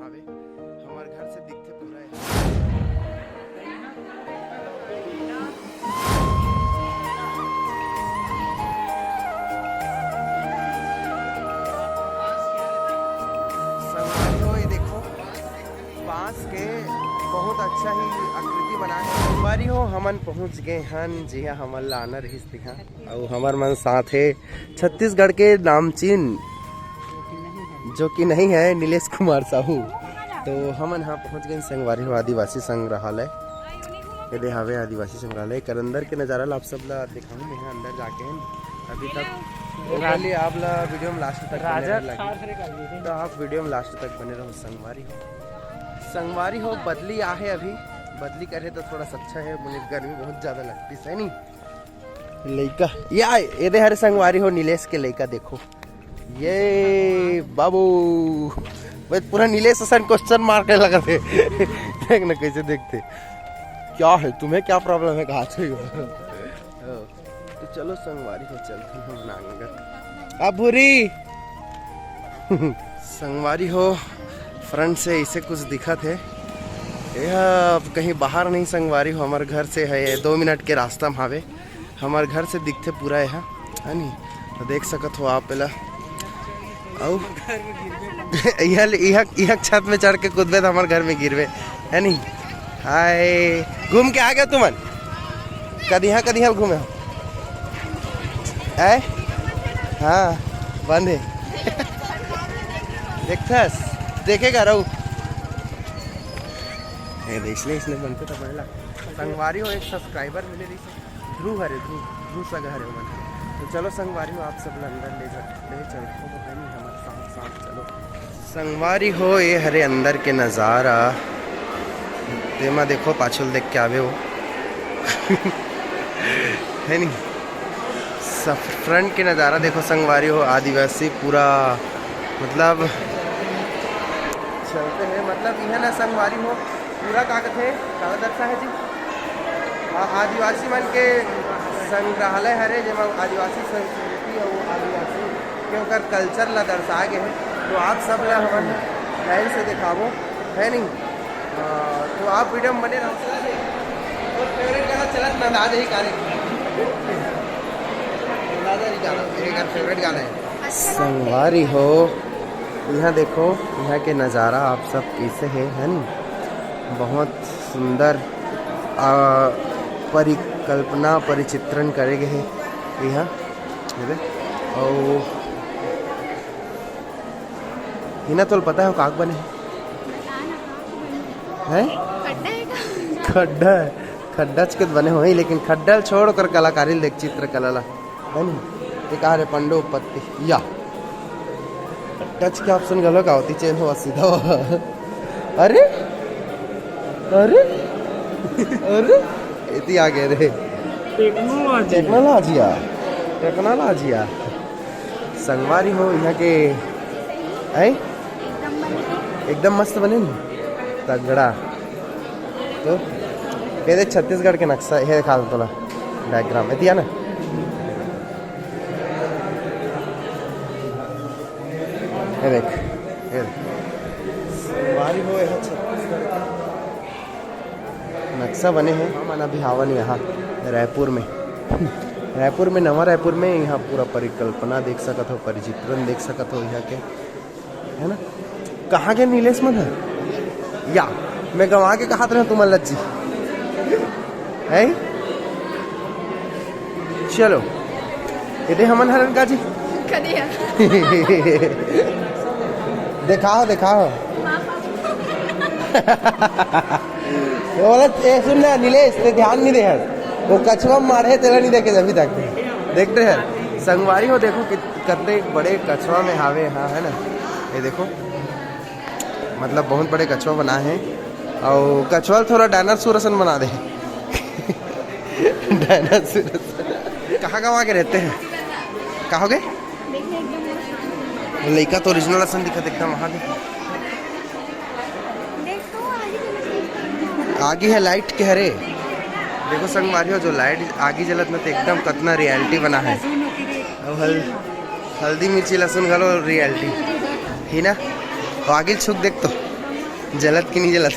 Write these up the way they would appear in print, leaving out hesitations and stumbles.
आवे हमारे घर से दिखते पूरा है। संगवारी हो, ये देखो बांस के बहुत अच्छा ही आकृति बना है। संगवारी हो हमन पहुंच गए हन, जी हाँ हमन लाना रही दिखा और हमार मन साथ है छत्तीसगढ़ के नामचीन जो कि नहीं है नीलेश कुमार साहू। तो हमन यहाँ पहुँच गए संगवारी हो आदिवासी संग्रहालय। ये देहावे आदिवासी संग्रहालय कर अंदर के नज़ारा ला आप सब ला दिखाऊँ मैं यहाँ अंदर जाके हैं। अभी तक खाली आप ला वीडियो में लास्ट तक बने लगे तो आप वीडियो में लास्ट तक बने रहो। संगवारी हो बदली आहे, अभी बदली करे तो थोड़ा सा अच्छा है, मुझे गर्मी बहुत ज़्यादा लगती है नहीं। लड़का ये दे हरे संगवारी हो नीलेश के लड़का देखो ये बाबू भाई पूरा नीलेश हसन क्वेश्चन मार के लगा थे देख ना कैसे देखते क्या है तुम्हें क्या प्रॉब्लम है कहा तो चलो संगवारी हो चलते हैं नांगर अब बुरी संगवारी हो फ्रंट से इसे कुछ दिखत है। यह कहीं बाहर नहीं संगवारी हो हमारे घर से है 2 मिनट के रास्ता में हावे हमारे घर से दिखते पूरा है नहीं तो देख सकत हो आप पहला यह छत में चढ़ के कूदबे तो हमारे घर में गिरबे है नहीं। हाय घूम के आ गए तुमन कदी यहाँ घूमे है हाँ बंद है देखथस देखेगा रहू इसने बनते तो पहला संगवारी हो एक सब्सक्राइबर मिले रही ध्रुव हरे ध्रुव सगा हरे मन। तो चलो संगवारी हो आप सब अंदर ले चलते तो नहीं हमारे साथ चलो संगवारी हो ये हरे अंदर के नज़ारा तेमा देखो पाछुल देख के आवे हो है नहीं सब फ्रंट के नज़ारा देखो संगवारी हो आदिवासी पूरा मतलब चलते हैं मतलब यह ना संगवारी हो पूरा कागज है कागज अच्छा है जी आदिवासी मन के संग्रहालय हरे जेमा आदिवासी संस्कृति और आदिवासी के ओकर कल्चर ला दर्शा गए हैं। तो आप सब ला हमन लाइन से दिखावो है नहीं तो आप वीडियो में बने रहो। तो फेवरेट गाना चलत नंदाज ही गाना फेवरेट गाना है संगवारी हो। यहाँ देखो यहाँ के नज़ारा आप सब कैसे है नहीं बहुत सुंदर परिकल्पना परिचित्रण करे गए हैं यहाँ और हिना तो पता है काग बने हैं खड्डा के बने हो लेकिन खड्डा छोड़ कर कलाकारी देख चित्रकला ला है नहीं एक रे पंडो पत्ती या टच के ऑप्शन गलो का होती चेंज हुआ सीधा अरे अरे अरे इतनी आ गए रे टेक्नोलॉजिया संगवारी हो यहाँ के है एकदम मस्त बने तगड़ा। तो ये छत्तीसगढ़ के नक्शा ये दिखा दो थोड़ा डायग्राम इतिया ना ये देख संगवारी हो यहाँ छत्तीसगढ़ का नक्शा बने हैं हम अभी हावन यहाँ रायपुर में नवा रायपुर में यहाँ पूरा परिकल्पना देख सकत हो परिचित्रण देख सकत हो यहाँ के है ना। कहाँ के नीलेश मन है या मैं गंवा के कहा था तुम लज्जी है चलो ये हमन हरन का जी दिखाओ सुन ना नीलेश ते ध्यान नहीं दे वो कछुआ मारे तेरा नहीं देखे अभी तक देखते हैं संगवारी हो देखो कितने बड़े कछुआ में हावे हाँ है ना ये देखो मतलब बहुत बड़े कछुआ बना है और कछुआ थोड़ा डायनासोर बना दे डायनासोर कहाँ के रहते हैं कहाँ गए लड़का तो ओरिजिनल असन दिखा एकदम वहाँ आगे है लाइट के हरे देखो संगवारी हो जो लाइट आगे जलत में तो एकदम कितना रियलिटी बना है और हल्दी मिर्ची लहसुन घलो रियलिटी ही ना तो आगे छुक देख तो जलत की नहीं जलत?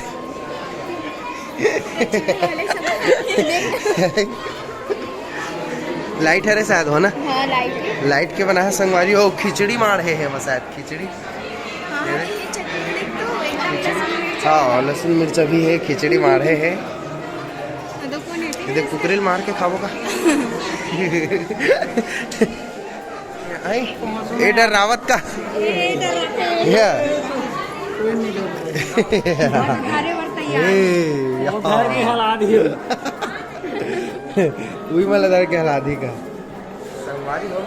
लाइट है रे शायद हो ना? हाँ लाइट लाइट के बना है संगवारी हो। खिचड़ी मार है बस शायद खिचड़ी। हाँ लहसुन मिर्चा भी है, खिचड़ी मार है। देख कुकरेल मार के खाओ का। ए डर रावत का वही मला दर के हलादी का संगवारी हो।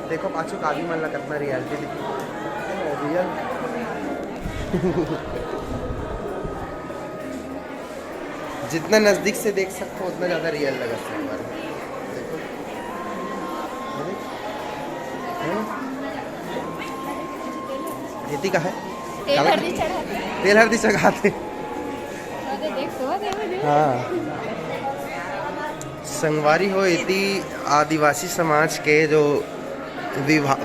देखो पाछू कावी मन ला कितना रियलिटी दिखी रियल। जितना नजदीक से देख सकते हो उतना ज्यादा रियल लगा संगवारी। देखो खेती का है तेल हल्दी चढ़ाते। हाँ संगवारी हो इति आदिवासी समाज के जो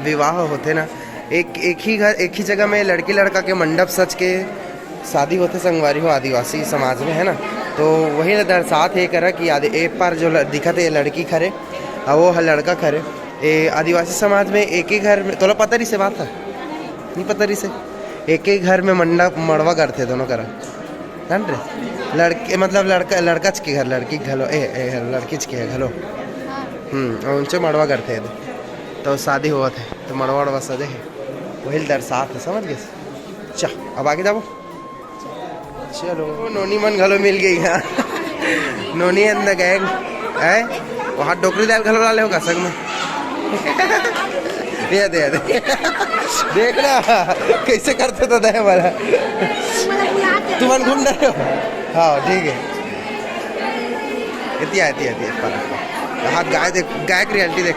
विवाह होते ना, एक ही जगह में लड़की लड़का के मंडप सज के शादी होते संगवारी हो आदिवासी समाज में, है ना। तो वही दर्शात है करा कि एक बार जो दिखत है लड़की खरे और वो लड़का खरे। ये आदिवासी समाज में एक ही घर में, तोला पता रही से बात है नहीं पता रही से, एक ही घर में मड़वा करते दोनों करा जान रहे। लड़के मतलब लड़का के घर लड़की घलो लड़की के है घलो उनसे मड़वा करते हैं। तो शादी हुआ थे तो मड़वा वड़वा सजे है वही दर्शात है, समझ गए। चा अब आगे जाओ चलो। नोनी मन घलो मिल गई है। नोनी अंदर गए है वहाँ डोकरी दाल घलो डाले होगा संग में। दे दे दे देखना कैसे करते तो दे हमारा तुम घूम रहे हो। हाँ ठीक है इतिया हाँ गाय देख, गाय की रियलिटी देख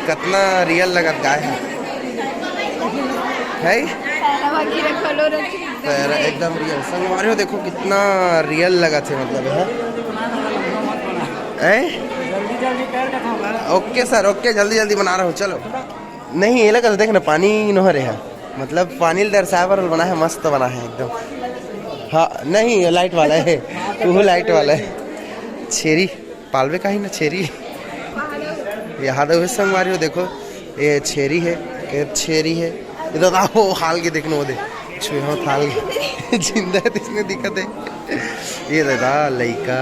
कितना रियल लगा गाय है एकदम रियल। संगवारी हो देखो कितना रियल लगा थे मतलब है। ओके सर ओके जल्दी जल्दी बना रहा हूँ चलो। नहीं ये लगा देख ना पानी नहर है मतलब पानी दर्शाए पर बना है, मस्त बना है एकदम। हाँ नहीं लाइट वाला है वो लाइट वाला है। छेरी पालवे का ही ना छेरी यहाँ तो संगवारी हो देखो ये छेरी है ये तो वो हाल के देखने वो दे छुआ थाल के जिंदा है इसने दिक्कत है। ये दादा लइका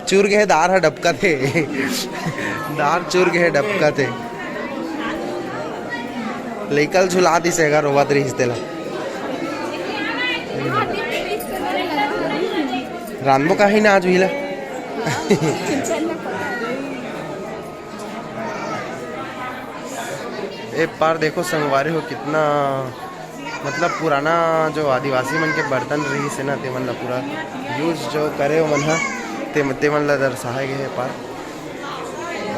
चूर के दार है डबका थे दार चूर के डबका थे लइकल झुला दी से रोवा तरी हिस्तेला रानबो का ही ना आज हुईला। एक बार देखो संगवारी हो कितना मतलब पुराना जो आदिवासी मन के बर्तन रही से ना ते मन ला पूरा यूज जो करे वो मन हा ते मन ला दर्शाए गए पार।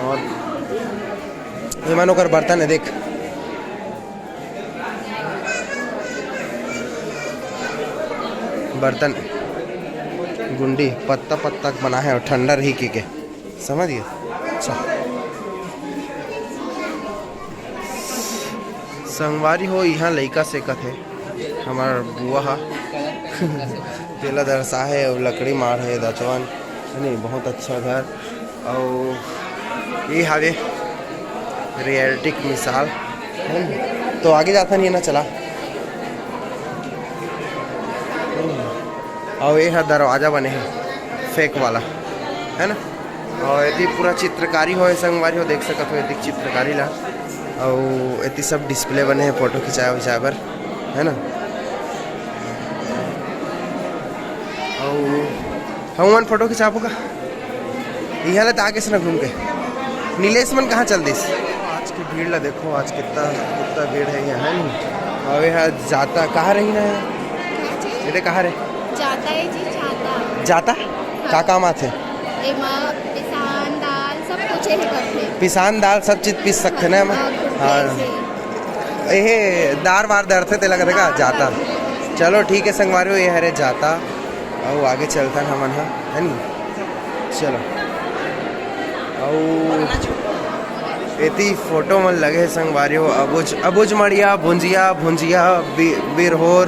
और ये मानो कर बर्तन है देख बर्तन गुंडी पत्ता पत्ता बना है और ठंडा रही के समझिए। अच्छा संगवारी हो यहाँ लइका सेकत है हमार बुआ तेला दरसा है और लकड़ी मार है दचवन नहीं बहुत अच्छा घर। और ये हावे रियलिटिक मिसाल है तो आगे जाता नहीं ना चला। और ये दरवाजा बने हैं फेक वाला है ना। और यदि पूरा चित्रकारी हो संगवारी हो देख सकते हो यदि चित्रकारी ला और इतनी सब डिस्प्ले बने हैं फोटो खिंचाए विचाए पर है ना। और हम फोटो खिंचाबो का यहाँ ले आगे से ना घूम के नीलेश मन कहाँ चल दिस। आज की भीड़ ला देखो आज कितना भीड़ है यहाँ नहीं। और यहाँ जाता कहाँ रही ना बेटे कहाँ रहे जाता है जी जाता का काम आते पिसान दाल सब कुछ है करते पिसान दाल सब चीज पीस सकते ना हम। हाँ ये दार वार दर्द थे लगा था जाता। चलो ठीक है संगवारी हो ये हरे जाता और आगे चलता हमन है नी चलो। और इतनी फोटो मन लगे संगवारी हो अबुज मड़िया भुंजिया भुंजिया बिरहोर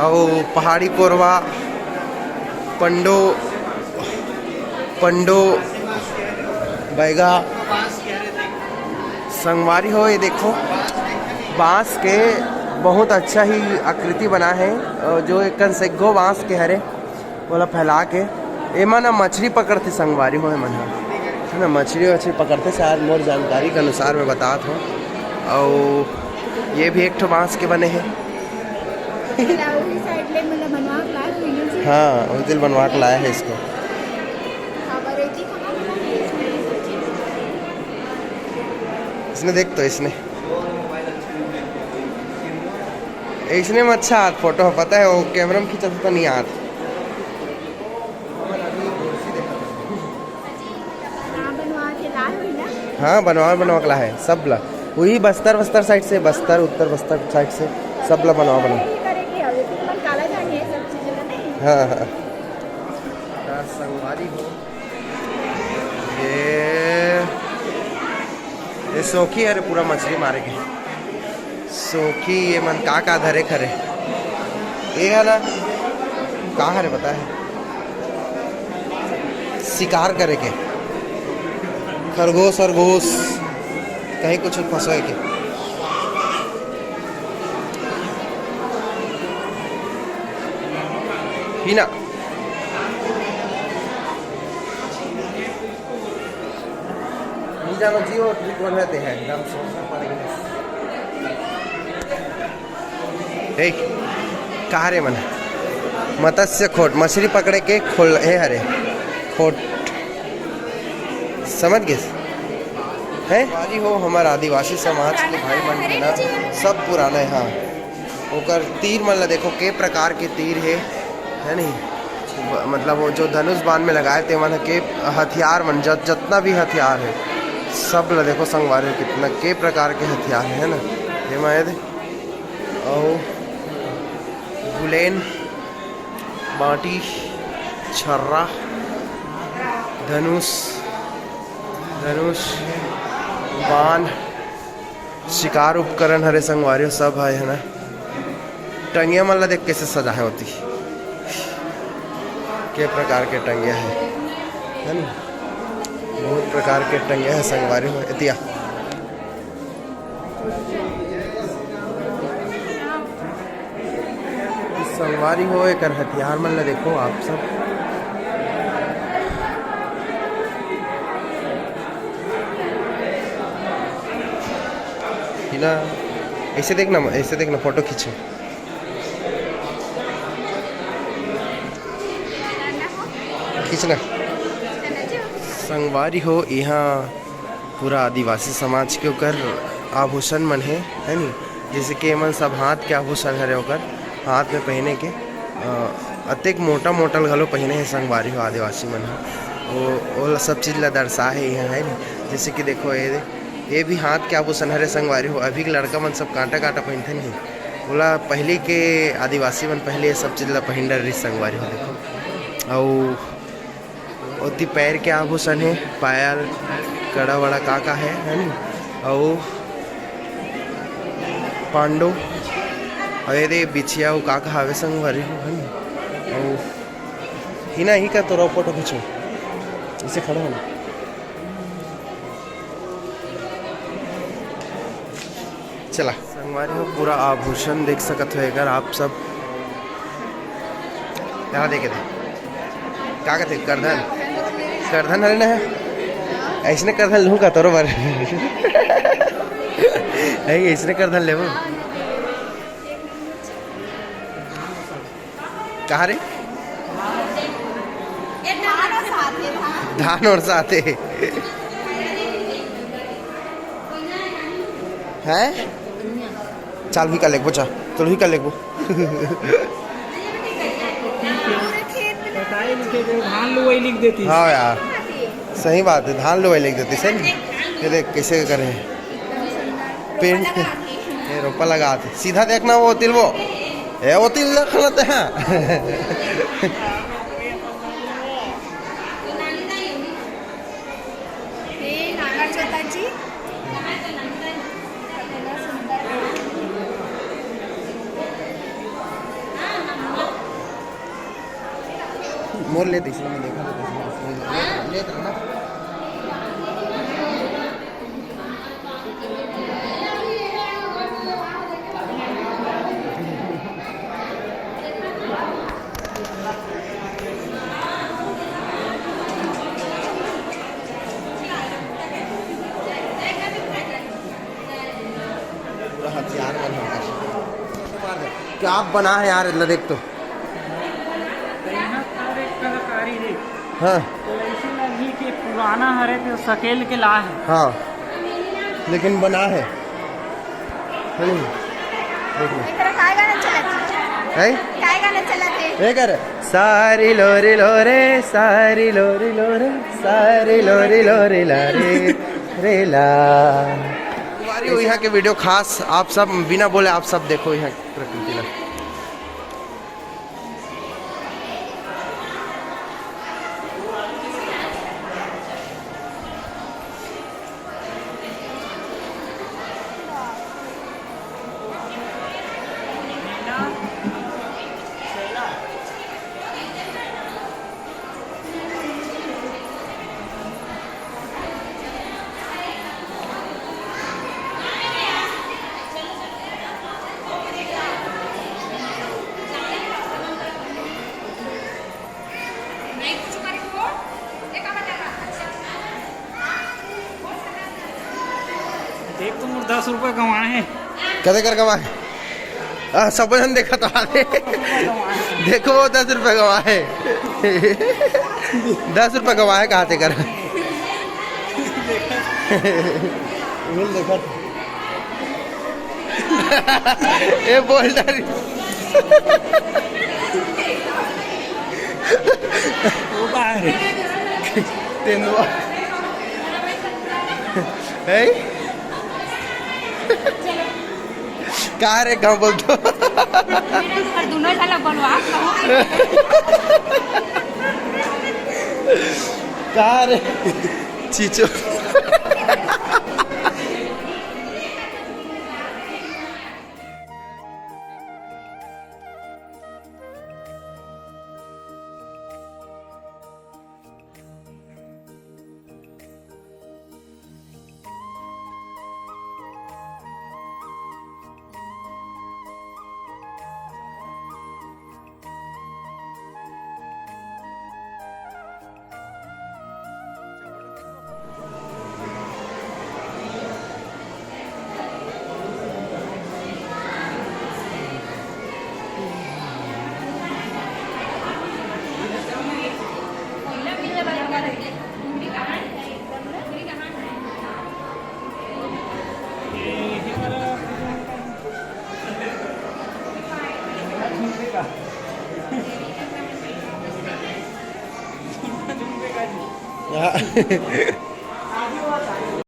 और पहाड़ी कोरवा पंडो पंडो बैगा संगवारी हो। ये देखो बांस के बहुत अच्छा ही आकृति बना है जो एक कंसेगो बांस के हरे बोला फैला के एमा ना मछली पकड़ते संगवारी हो मन है ना मछली पकड़ते शायद मोर जानकारी के अनुसार मैं बताता हूँ। और ये भी एक ठो बांस के बने हैं। हाँ उस दिल बनवा के लाया है इसको। इसने देख तो इसने में अच्छा हाथ फोटो पता है वो कैमरा में खींचा तो नहीं हाथ। हाँ बनवा के ला है सब ला वही बस्तर साइड से बस्तर उत्तर बस्तर साइड से सब ला बनवा हाँ संगवारी हो। ये सोखी है पूरा मछली मारे के सोखी ये मन का धरे खरे ये है ना का हरे पता है शिकार करे के खरगोश खरगोश कहीं कुछ फंसोए के ही ना। जानो जियो ट्रिक बनाते हैं एकदम सोचना पड़ेगा। कहा रे मन मत्स्य खोट मछली पकड़े के खोल है हरे खोट समझ गए है वाली हो हमारा आदिवासी समाज के भाई मन के ना सब पुराना है। हाँ ओकर तीर मन ला देखो के प्रकार के तीर है नहीं मतलब वो जो धनुष बाण में लगाए थे मन के हथियार मन जितना भी हथियार है सब ला देखो संगवारी कितना के प्रकार के हथियार है ना ये मायद और गुलेन बाटी छर्रा धनुष बाण शिकार उपकरण हरे संगवारी सब है ना। टंगिया मन ला देख कैसे सजाए होती के प्रकार के टंगिया है ना बहुत प्रकार के टंगे हैं संगवारी में इतिया संगवारी हो एक हथियार मन ला देखो आप सब ना ऐसे देखना फोटो खींचो खींचना संगवारी हो। यहाँ पूरा आदिवासी समाज के ओकर आभूषण मन है नी जैसे कि मन सब हाथ के आभूषण हरे ओकर हाथ में पहने के अतेक मोटा घलो पहने है संगवारी हो आदिवासी मन वो सब चीज़ ला दर्शा है यहाँ है नी जैसे कि देखो ये भी हाथ के आभूषण हरे संगवारी हो। अभी के लड़का मन सब कांटा पहनते नहीं बोला पहले के आदिवासी मन पहले ये सब चीज़ ला पहन रही संगवारी हो देखो। और ओती पैर के आभूषण है पायल कड़ा वड़ा का है नी और पांडो और ये बिछिया का हावे संगवारी हो है नी और ही का तो फोटो खींचो इसे खड़ा हो चला संगवारी हो पूरा आभूषण देख सकते हो अगर आप सब यहाँ देखे थे क्या कहते करधन हरे ना ऐसने करधन लूँ का तोरो बार ऐसने करधन ले कहाँ रे धान और साथे हैं चाल भी कर लेगो चल भी कर लेगो धान लुवाई लिख देती। हाँ यार सही बात है धान लुवाई लिख देती सही। ये देख कैसे करें पेंट ये रोपा लगाते सीधा देखना वो तिल वो तिल देख लेते हैं नाना जी मोर लेते इसलिए मैं देखा लेते ना। पूरा हथियार बना है। क्या आप बना है यार, इतना देख तो। यहाँ पर एक कलाकारी है हाँ तो ऐसे लगी कि पुराना हरे तो सकेल के ला है। हाँ, लेकिन बना है नहीं। देख लो इधर काय गाना चलत है काय गाना चलत है ये कर सारी लोरी लोरे सारी लोरी लोरे सारी लोरी लोरी लारे रे ला। हमारी यहाँ के वीडियो खास आप सब बिना बोले आप सब देखो यहाँ की प्रकृति ला। देख तुम 10 रुपए कमाए हैं। कैसे कर कमाए? सब जन देखा तो आते देखो 10 रुपए कमाए 10 रुपए कमाए कहाँ से कर देखा ये बोल डाली वो बाहर तेंदुआ है कहाँ रे कहाँ बोल दो दोनों साला बनवा कहाँ रे चीचो